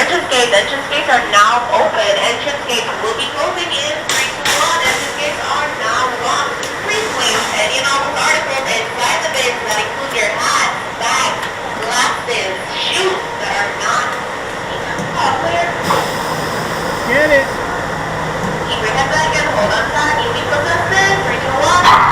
Entrance gates are now open. Entrance gates will be closing in 3, 2, 1. Entrance gates are now locked. Please place any and all articles inside the bins that include your hat, bag, glasses, shoes that are not clear. Get it. Keep your head back and hold on tight. You'll be processed in 3, 2, 1.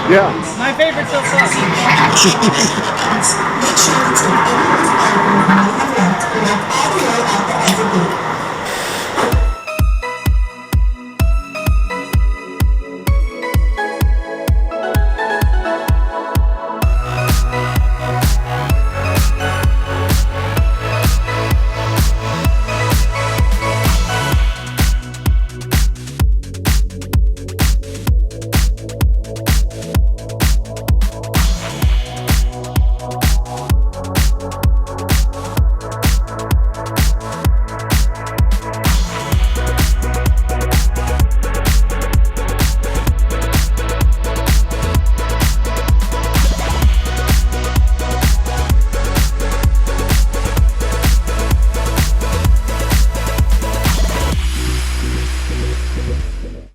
Yeah. My favorite so far.